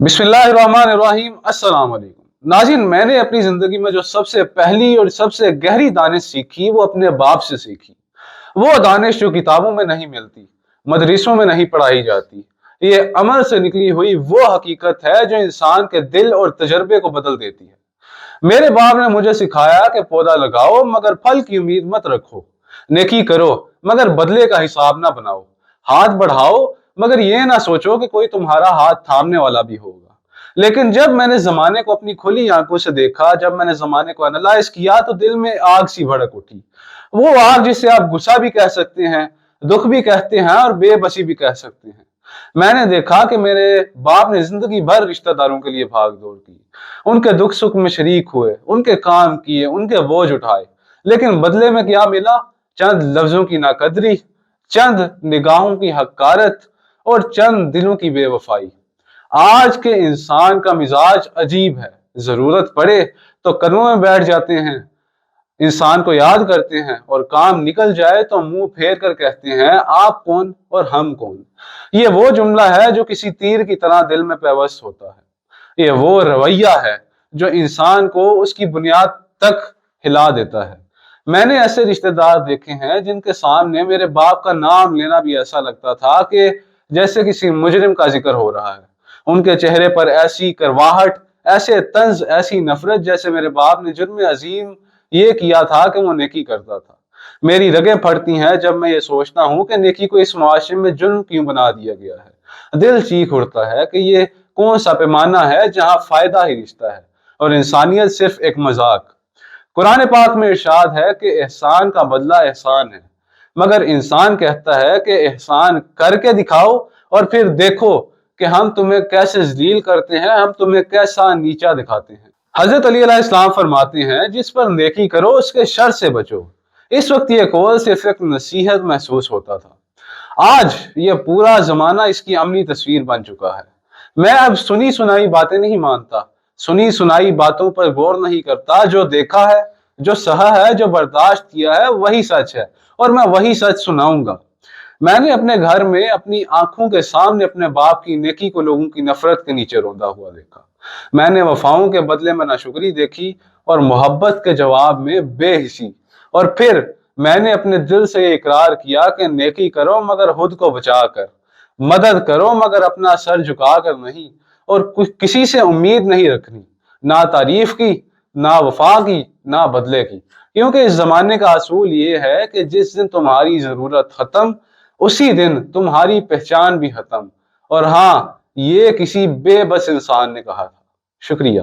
बिस्मिल्लाहिर्रहमानिर्रहीम। अस्सलाम वालेकुम नाज़रीन, मैंने अपनी ज़िंदगी में जो सबसे पहली और सबसे गहरी दानिश सीखी वो अपने बाप से सीखी। वो दानिश जो किताबों में नहीं मिलती, मदरसों में नहीं पढ़ाई जाती। ये अमल से निकली हुई वो हकीकत है जो इंसान के दिल और तजर्बे को बदल देती है। मेरे बाप ने मुझे सिखाया कि पौधा लगाओ मगर फल की उम्मीद मत रखो, नेकी करो मगर बदले का हिसाब ना बनाओ, हाथ बढ़ाओ मगर ये ना सोचो कि कोई तुम्हारा हाथ थामने वाला भी होगा। लेकिन जब मैंने जमाने को अपनी खुली आंखों से देखा, जब मैंने जमाने को एनालाइज किया, तो दिल में आग सी भड़क उठी। वो आग जिसे आप गुस्सा भी कह सकते हैं, दुख भी कहते हैं और बेबसी भी कह सकते हैं। मैंने देखा कि मेरे बाप ने जिंदगी भर रिश्तेदारों के लिए भाग दौड़ की, उनके दुख सुख में शरीक हुए, उनके काम किए, उनके बोझ उठाए, लेकिन बदले में क्या मिला? चंद लफ्जों की नाकदरी, चंद निगाहों की हकारत और चंद दिलों की बेवफाई। आज के इंसान का मिजाज अजीब है, जरूरत पड़े तो कदमों में बैठ जाते हैं, इंसान को याद करते हैं, और काम निकल जाए तो मुंह फेर कर कहते हैं आप कौन और हम कौन। ये वो जुमला है जो किसी तीर की तरह दिल में पेवस्त होता है। ये वो रवैया है जो इंसान को उसकी बुनियाद तक हिला देता है। मैंने ऐसे रिश्तेदार देखे हैं जिनके सामने मेरे बाप का नाम लेना भी ऐसा लगता था कि जैसे किसी मुजरिम का जिक्र हो रहा है। उनके चेहरे पर ऐसी करवाहट, ऐसे तंज, ऐसी नफरत, जैसे मेरे बाप ने जुर्म अजीम ये किया था कि वो नेकी करता था। मेरी रगें फटती हैं जब मैं ये सोचता हूँ कि नेकी को इस मुआशरे में जुर्म क्यों बना दिया गया है। दिल चीख उठता है कि ये कौन सा पैमाना है जहाँ फायदा ही रिश्ता है और इंसानियत सिर्फ एक मजाक। कुरान पाक में इरशाद है कि एहसान का बदला एहसान है, मगर इंसान कहता है कि एहसान करके दिखाओ और फिर देखो कि हम तुम्हें कैसे जलील करते हैं, हम तुम्हें कैसा नीचा दिखाते हैं। हजरत अली अलैहिस्सलाम फरमाते हैं जिस पर नेकी करो उसके शर से बचो। इस वक्त ये कौल सिर्फ एक नसीहत महसूस होता था, आज ये पूरा जमाना इसकी अमली तस्वीर बन चुका है। मैं अब सुनी सुनाई बातें नहीं मानता, सुनी सुनाई बातों पर गौर नहीं करता। जो देखा है, जो सहा है, जो बर्दाश्त किया है, वही सच है और मैं वही सच सुनाऊंगा। मैंने अपने घर में अपनी आंखों के सामने अपने बाप की नेकी को लोगों की नफरत के नीचे रोंदा हुआ देखा। मैंने वफाओं के बदले में नाशुक्री देखी और मोहब्बत के जवाब में बेहिसी। और फिर मैंने अपने दिल से इकरार किया कि नेकी करो मगर खुद को बचा कर, मदद करो मगर अपना सर झुका कर नहीं, और किसी से उम्मीद नहीं रखनी, ना तारीफ की, ना वफा की, ना बदले की। क्योंकि इस जमाने का असूल ये है कि जिस दिन तुम्हारी जरूरत खत्म, उसी दिन तुम्हारी पहचान भी खत्म। और हाँ, ये किसी बेबस इंसान ने कहा था। शुक्रिया।